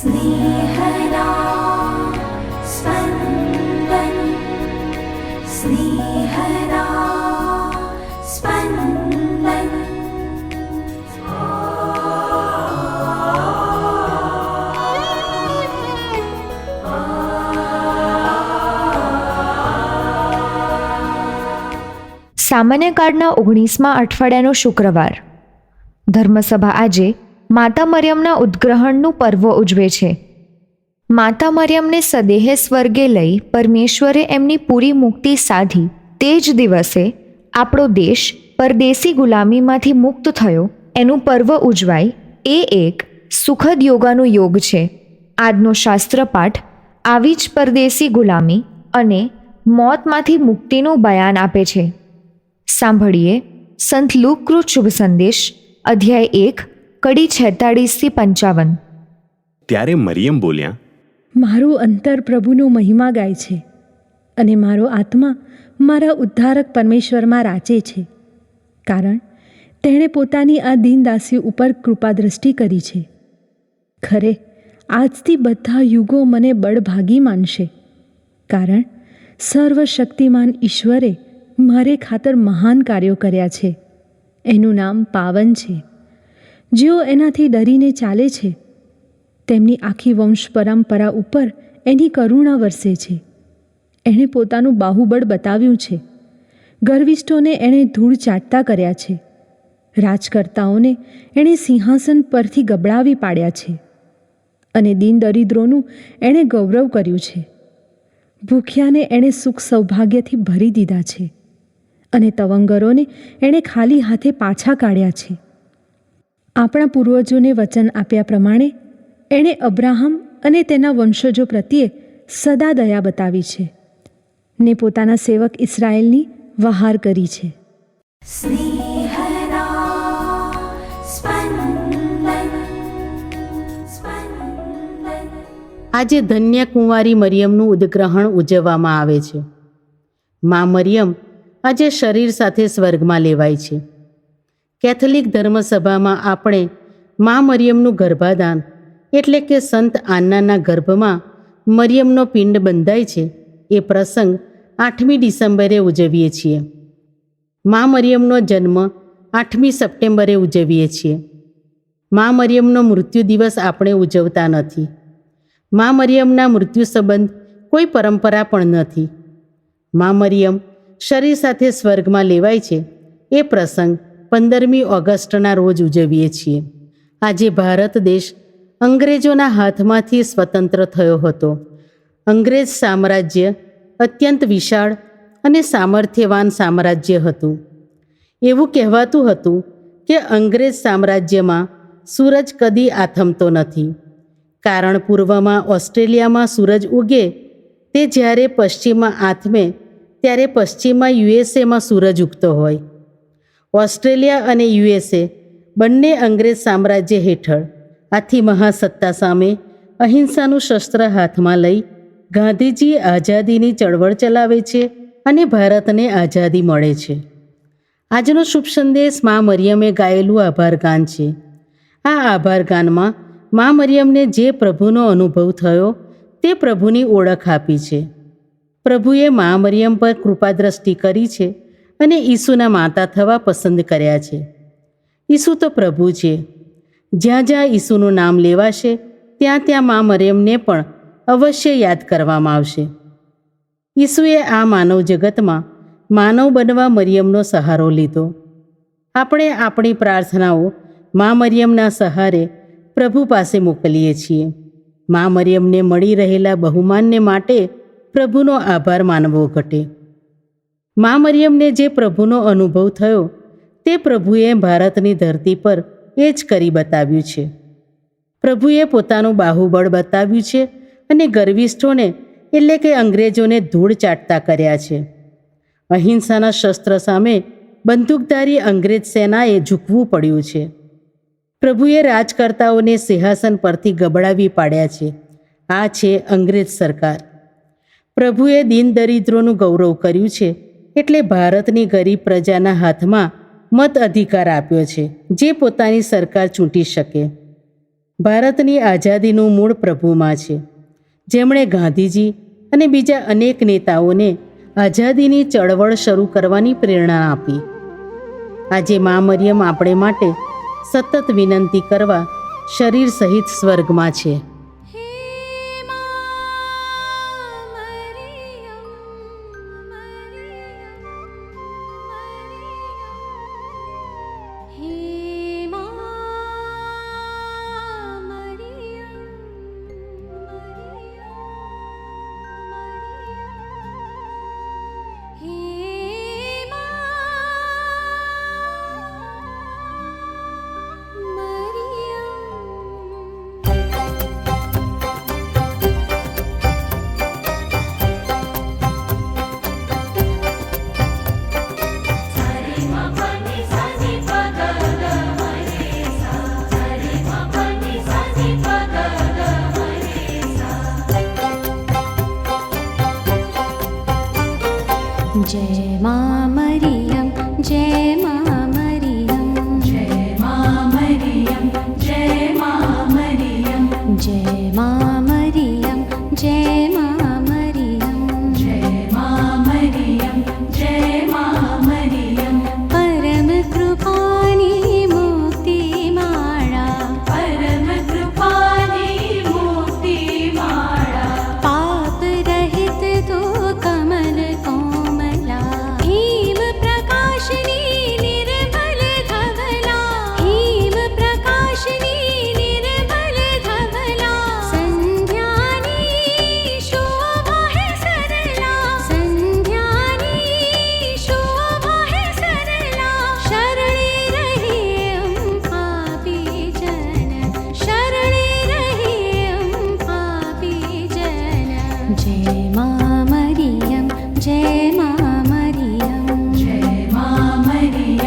स्नेहदा स्पन्दन स्नेहदा स्पन्दन। સામાન્ય કાળના 19મા અઠવાડિયાનો શુક્રવાર. ધર્મસભા આજે માતા મરિયમના ઉદ્ગ્રહણનું પર્વ ઉજવે છે. માતા મરિયમને સદેહે સ્વર્ગે લઈ પરમેશ્વરે એમની પૂરી મુક્તિ સાધી તે જ દિવસે આપણો દેશ પરદેશી ગુલામીમાંથી મુક્ત થયો એનું પર્વ ઉજવાય એ એક સુખદ યોગાનો યોગ છે. આજનો શાસ્ત્રપાઠ આવી જ પરદેશી ગુલામી અને મોતમાંથી મુક્તિનું બયાન આપે છે. સાંભળીએ સંત લુકકૃત શુભ સંદેશ અધ્યાય 1 કડી 46-55. ત્યારે મરિયમ બોલ્યા, મારું અંતર પ્રભુનો મહિમા ગાય છે અને મારો આત્મા મારા ઉદ્ધારક પરમેશ્વરમાં રાચે છે, કારણ તેણે પોતાની આ દીનદાસી ઉપર કૃપાદૃષ્ટિ કરી છે. ખરે આજથી બધા યુગો મને બળભાગી માનશે, કારણ સર્વશક્તિમાન ઈશ્વરે મારે ખાતર મહાન કાર્યો કર્યા છે. એનું નામ પાવન છે. જેઓ એનાથી ડરીને ચાલે છે તેમની આખી વંશ પરંપરા ઉપર એની કરુણા વરસે છે. એણે પોતાનું બાહુબળ બતાવ્યું છે. ગર્વિષ્ઠોને એણે ધૂળ ચાટતા કર્યા છે. રાજકર્તાઓને એણે સિંહાસન પરથી ગબડાવી પાડ્યા છે અને દીન દરિદ્રોનું એણે ગૌરવ કર્યું છે. ભૂખ્યાને એણે સુખ સૌભાગ્યથી ભરી દીધા છે અને તવંગરોને એણે ખાલી હાથે પાછા કાઢ્યા છે. આપણા પૂર્વજોને વચન આપ્યા પ્રમાણે એણે અબ્રાહમ અને તેના વંશજો પ્રત્યે સદા દયા બતાવી છે ને પોતાના સેવક ઇસ્રાયેલની વહાર કરી છે. स्नेहदा स्पन्दन स्पन्दन। આજે ધન્ય કુંવારી મરિયમનું ઉદ્ગ્રહણ ઉજવવામાં આવે છે. મા મરિયમ આજે શરીર સાથે સ્વર્ગમાં લેવાય છે. કેથોલિક ધર્મસભામાં આપણે મા મરિયમનું ગર્ભાધાન એટલે કે સંત આન્નાના ગર્ભમાં મરિયમનો પિંડ બંધાય છે એ પ્રસંગ 8મી ડિસેમ્બરે ઉજવીએ છીએ. મા મરિયમનો જન્મ 8મી સપ્ટેમ્બરે ઉજવીએ છીએ. મા મરિયમનો મૃત્યુ દિવસ આપણે ઉજવતા નથી. મા મરિયમના મૃત્યુ સંબંધ કોઈ પરંપરા પણ નથી. મા મરિયમ શરીર સાથે સ્વર્ગમાં લેવાય છે એ પ્રસંગ 15મી ઓગસ્ટના રોજ ઉજવીએ છીએ. આજે ભારત દેશ અંગ્રેજોના હાથમાંથી સ્વતંત્ર થયો હતો. અંગ્રેજ સામ્રાજ્ય અત્યંત વિશાળ અને સામર્થ્યવાન સામ્રાજ્ય હતું. એવું કહેવાતું હતું કે અંગ્રેજ સામ્રાજ્યમાં સૂરજ કદી આથમતો નથી, કારણ પૂર્વમાં ઓસ્ટ્રેલિયામાં સૂરજ ઉગે તે જ્યારે પશ્ચિમમાં આથમે ત્યારે પશ્ચિમમાં યુએસએમાં સૂરજ ઉગતો હોય. ઓસ્ટ્રેલિયા અને યુએસએ બંને અંગ્રેજ સામ્રાજ્ય હેઠળ. આથી મહાસત્તા સામે અહિંસાનું શસ્ત્ર હાથમાં લઈ ગાંધીજી આઝાદીની ચળવળ ચલાવે છે અને ભારતને આઝાદી મળે છે. આજનો શુભ સંદેશ મા મરિયમે ગાયેલું આભાર ગાન છે. આ આભાર ગાનમાં મા મરિયમને જે પ્રભુનો અનુભવ થયો તે પ્રભુની ઓળખ આપી છે. પ્રભુએ મા મરિયમ પર કૃપાદ્રષ્ટિ કરી છે અને ઈસુના માતા થવા પસંદ કર્યા છે. ઈસુ તો પ્રભુ છે. જ્યાં જ્યાં ઈસુનું નામ લેવાશે ત્યાં ત્યાં મા મરિયમને પણ અવશ્ય યાદ કરવામાં આવશે. ઈસુએ આ માનવ જગતમાં માનવ બનવા મરિયમનો સહારો લીધો. આપણે આપણી પ્રાર્થનાઓ મા મરિયમના સહારે પ્રભુ પાસે મોકલીએ છીએ. મા મરિયમને મળી રહેલા બહુમાનને માટે પ્રભુનો આભાર માનવો ઘટે. મા મરિયમને જે પ્રભુનો અનુભવ થયો તે પ્રભુએ ભારતની ધરતી પર એ જ કરી બતાવ્યું છે. પ્રભુએ પોતાનું બાહુબળ બતાવ્યું છે અને ગર્વિષ્ઠોને એટલે કે અંગ્રેજોને ધૂળ ચાટતા કર્યા છે. અહિંસાના શસ્ત્ર સામે બંદૂકધારી અંગ્રેજ સેનાએ ઝૂકવું પડ્યું છે. પ્રભુએ રાજકર્તાઓને સિંહાસન પરથી ગબડાવી પાડ્યા છે. આ છે અંગ્રેજ સરકાર. પ્રભુએ દીન દરિદ્રોનું ગૌરવ કર્યું છે એટલે ભારતની ગરીબ પ્રજાના હાથમાં મત અધિકાર આપ્યો છે, જે પોતાની સરકાર ચૂંટી શકે. ભારતની આઝાદીનું મૂળ પ્રભુમાં છે, જેમણે ગાંધીજી અને બીજા અનેક નેતાઓને આઝાદીની ચળવળ શરૂ કરવાની પ્રેરણા આપી. આજે મા મરિયમ આપણે માટે સતત વિનંતી કરવા શરીર સહિત સ્વર્ગમાં છે. जय मां मरियम जय मां मरियम जय मां मरियम जय मां मरियम जय मां मरियम जय मां मरियम जय मां मरियम जय मां मरियम परम कृपानी मुक्ति माळा परम कृपानी मुक्ति माळा पाप रहित तो कमल जय मां मरियम जय मां मरियम जय मां मरियम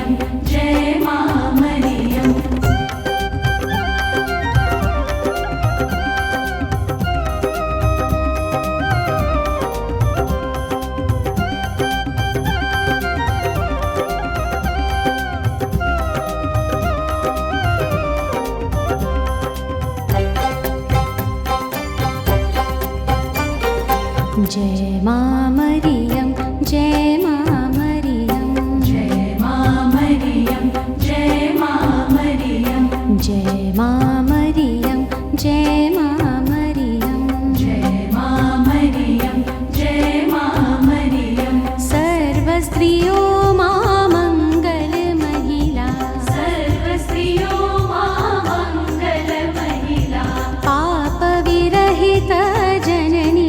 जय मां मरियम जय मां मरियम जय मां मरियम जय मां मरियम जय मां मरियम जय मां मरियम जय मां मरियम जय मां मरियम जय मां मरियम सर्व स्त्रियों मां मंगल महिला सर्व स्त्रियों मां मंगल महिला पाप विरहित जननी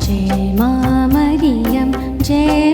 जय मां मरियम जय